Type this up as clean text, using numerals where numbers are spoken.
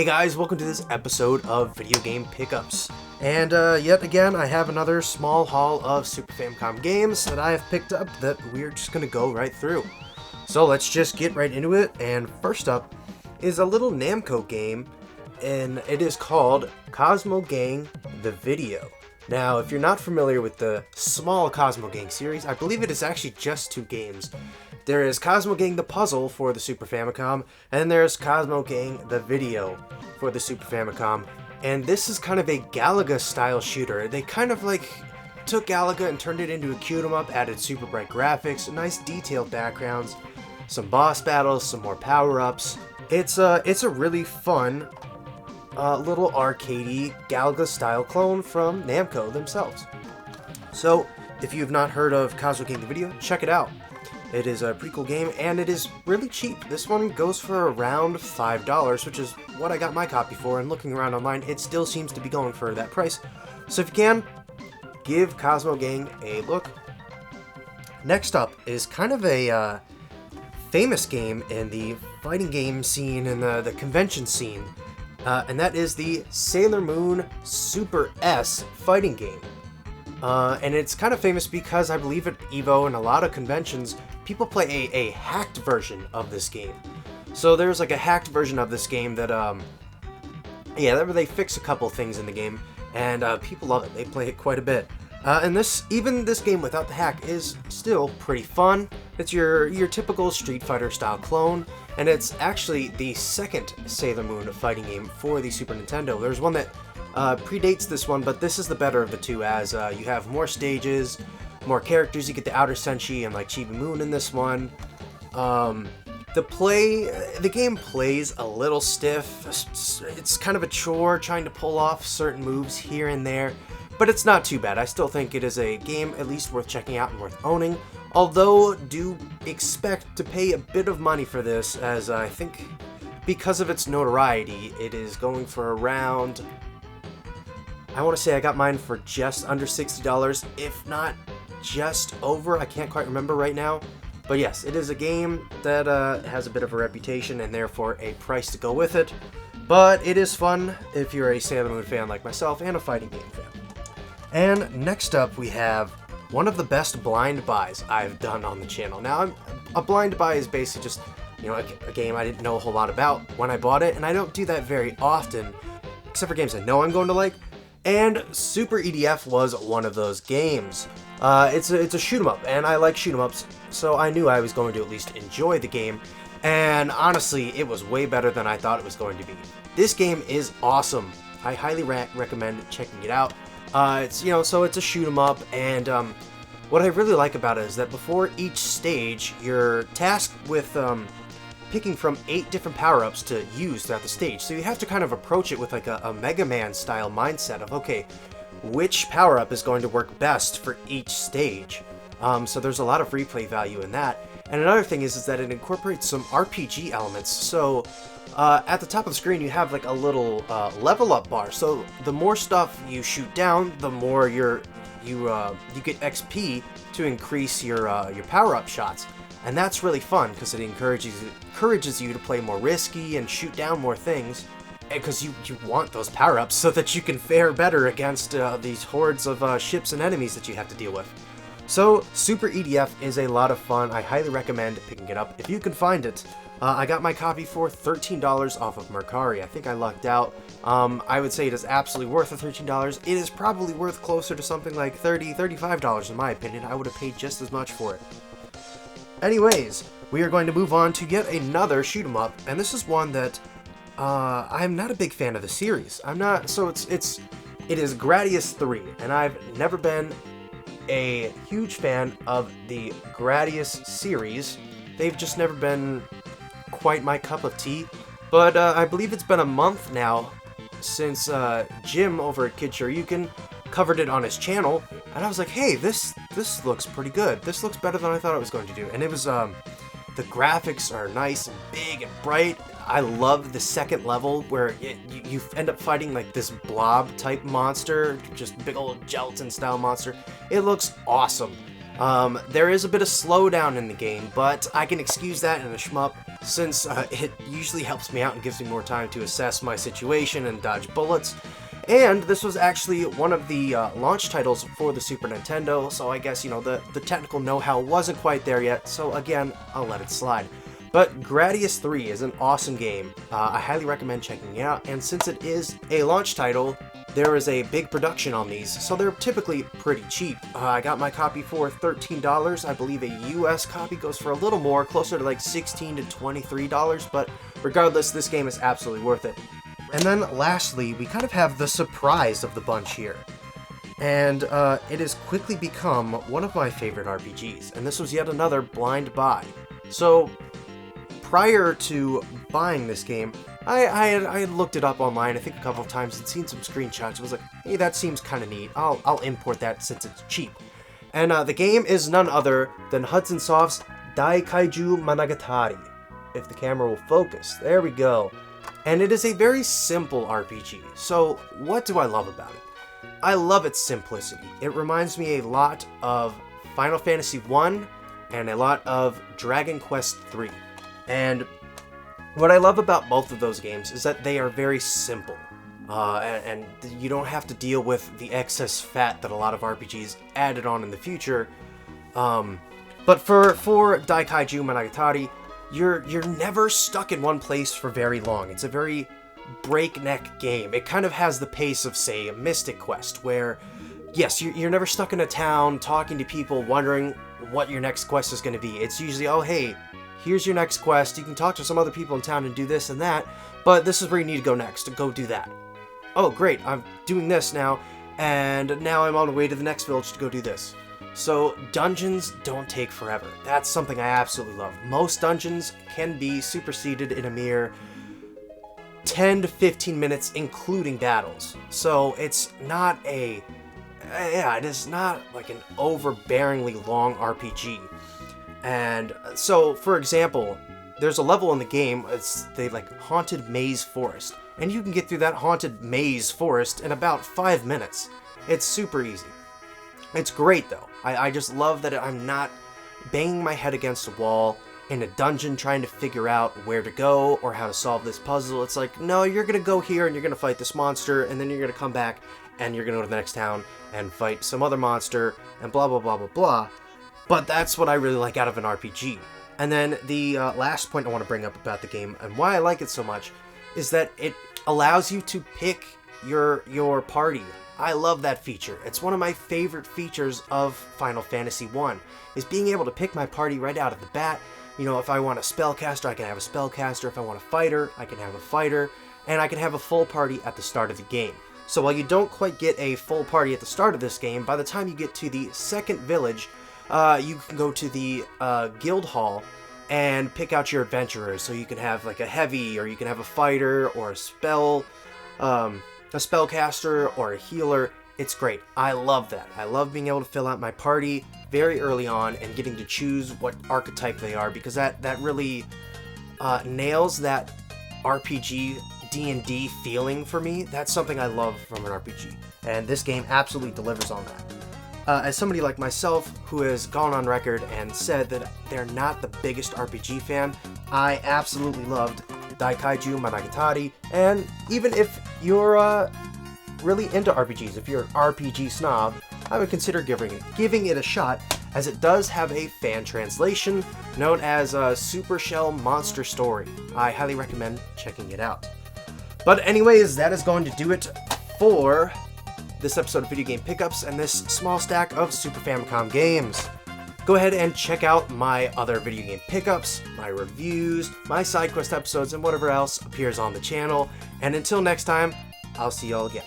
Hey guys, welcome to this episode of Video Game Pickups. And yet again, I have another small haul of Super Famicom games that I have picked up that we're just going to go right through. So let's just get right into it, and first up is a little Namco game, and it is called Cosmo Gang The Video. Now, if you're not familiar with the small Cosmo Gang series, I believe it is actually just 2 games. There is Cosmo Gang The Puzzle for the Super Famicom, and there's Cosmo Gang The Video for the Super Famicom. And this is kind of a Galaga-style shooter. They kind of took Galaga and turned it into a cute-em-up, added super bright graphics, nice detailed backgrounds, some boss battles, some more power-ups. It's a really fun little arcadey Galaga-style clone from Namco themselves. So, if you've not heard of Cosmo Gang The Video, check it out. It is a pretty cool game, and it is really cheap. This one goes for around $5, which is what I got my copy for, and looking around online, it still seems to be going for that price. So if you can, give Cosmo Gang a look. Next up is kind of a famous game in the fighting game scene and the convention scene, and that is the Sailor Moon Super S fighting game. And it's kind of famous because I believe at EVO and a lot of conventions, people play a hacked version of this game. So there's a hacked version of this game that, they fix a couple things in the game, and people love it. They play it quite a bit. And this game without the hack is still pretty fun. It's your typical Street Fighter style clone, and it's actually the second Sailor Moon fighting game for the Super Nintendo. There's one that predates this one, but this is the better of the two, as you have more stages, more characters. You get the Outer Senshi and Chibi Moon in this one. The game plays a little stiff. It's kind of a chore trying to pull off certain moves here and there, but it's not too bad. I still think it is a game at least worth checking out and worth owning, although do expect to pay a bit of money for this, as I think because of its notoriety, it is going for around, I want to say I got mine for just under $60, if not just over. I can't quite remember right now. But yes, it is a game that has a bit of a reputation and therefore a price to go with it. But it is fun if you're a Sailor Moon fan like myself and a fighting game fan. And next up we have one of the best blind buys I've done on the channel. Now, a blind buy is basically just, a game I didn't know a whole lot about when I bought it, and I don't do that very often, except for games I know I'm going to like. And Super EDF was one of those games. It's a shoot 'em up, and I like shoot 'em ups, so I knew I was going to at least enjoy the game. And honestly, it was way better than I thought it was going to be. This game is awesome. I highly recommend checking it out. It's a shoot 'em up, and what I really like about it is that before each stage, you're tasked with picking from 8 different power-ups to use throughout the stage. So you have to kind of approach it with a Mega Man style mindset of, okay, which power-up is going to work best for each stage. So there's a lot of replay value in that. And another thing is that it incorporates some RPG elements. So at the top of the screen, you have a little level up bar. So the more stuff you shoot down, the more you get XP to increase your power-up shots. And that's really fun because it encourages you to play more risky and shoot down more things, because you want those power-ups so that you can fare better against these hordes of ships and enemies that you have to deal with. So Super EDF is a lot of fun. I highly recommend picking it up if you can find it. I got my copy for $13 off of Mercari. I think I lucked out. I would say it is absolutely worth the $13. It is probably worth closer to something like $30, $35 in my opinion. I would have paid just as much for it. Anyways, we are going to move on to yet another shoot 'em up, and this is one that I'm not a big fan of the series. I'm not. So it is Gradius 3, and I've never been a huge fan of the Gradius series. They've just never been quite my cup of tea. But I believe it's been a month now since Jim over at Kid Shoryuken covered it on his channel, and I was like, hey, this looks pretty good. This looks better than I thought it was going to do. And it was, the graphics are nice and big and bright. I love the second level where you end up fighting this blob type monster, just big old gelatin style monster. It looks awesome. There is a bit of slowdown in the game, but I can excuse that in a shmup. since it usually helps me out and gives me more time to assess my situation and dodge bullets. And this was actually one of the launch titles for the Super Nintendo, so I guess, you know, the technical know-how wasn't quite there yet, so again, I'll let it slide. But Gradius 3 is an awesome game. I highly recommend checking it out, and since it is a launch title, there is a big production on these, so they're typically pretty cheap. I got my copy for $13. I believe a US copy goes for a little more, closer to like $16 to $23, but regardless, this game is absolutely worth it. And then lastly, we kind of have the surprise of the bunch here. And it has quickly become one of my favorite RPGs, and this was yet another blind buy. So prior to buying this game, I had looked it up online, I think a couple of times, and seen some screenshots. I was like, hey, that seems kind of neat. I'll import that since it's cheap. And the game is none other than Hudson Soft's Daikaiju Nagatari. If the camera will focus. There we go. And it is a very simple RPG. So what do I love about it? I love its simplicity. It reminds me a lot of Final Fantasy I and a lot of Dragon Quest III. And what I love about both of those games is that they are very simple. And you don't have to deal with the excess fat that a lot of RPGs added on in the future. But for Daikaiju Nagatari, you're never stuck in one place for very long. It's a very breakneck game. It kind of has the pace of, say, a Mystic Quest, where, yes, you're never stuck in a town talking to people wondering what your next quest is going to be. It's usually, oh, hey, here's your next quest. You can talk to some other people in town and do this and that, but this is where you need to go next. Go do that. Oh, great, I'm doing this now, and now I'm on the way to the next village to go do this. So dungeons don't take forever. That's something I absolutely love. Most dungeons can be superseded in a mere 10 to 15 minutes, including battles. So it's not it is not like an overbearingly long RPG. And so, for example, there's a level in the game, it's the Haunted Maze Forest, and you can get through that Haunted Maze Forest in about 5 minutes. It's super easy. It's great though. I just love that I'm not banging my head against a wall in a dungeon trying to figure out where to go or how to solve this puzzle. It's like, no, you're gonna go here and you're gonna fight this monster, and then you're gonna come back and you're gonna go to the next town and fight some other monster and blah blah blah blah blah. But that's what I really like out of an RPG. And then the last point I want to bring up about the game and why I like it so much is that it allows you to pick your party. I love that feature. It's one of my favorite features of Final Fantasy I, is being able to pick my party right out of the bat. You know, if I want a spellcaster, I can have a spellcaster. If I want a fighter, I can have a fighter. And I can have a full party at the start of the game. So while you don't quite get a full party at the start of this game, by the time you get to the second village, you can go to the guild hall and pick out your adventurers. So you can have like a heavy, or you can have a fighter, or a spellcaster, or a healer. It's great. I love that. I love being able to fill out my party very early on and getting to choose what archetype they are, because that really nails that RPG D&D feeling for me. That's something I love from an RPG, and this game absolutely delivers on that. As somebody like myself who has gone on record and said that they're not the biggest RPG fan, I absolutely loved Daikaiju Nagatari, and even if you're really into RPGs, if you're an RPG snob, I would consider giving it a shot, as it does have a fan translation known as Super Shell Monster Story. I highly recommend checking it out. But anyways, that is going to do it for this episode of Video Game Pickups and this small stack of Super Famicom games. Go ahead and check out my other video game pickups, my reviews, my side quest episodes, and whatever else appears on the channel. And until next time, I'll see y'all again.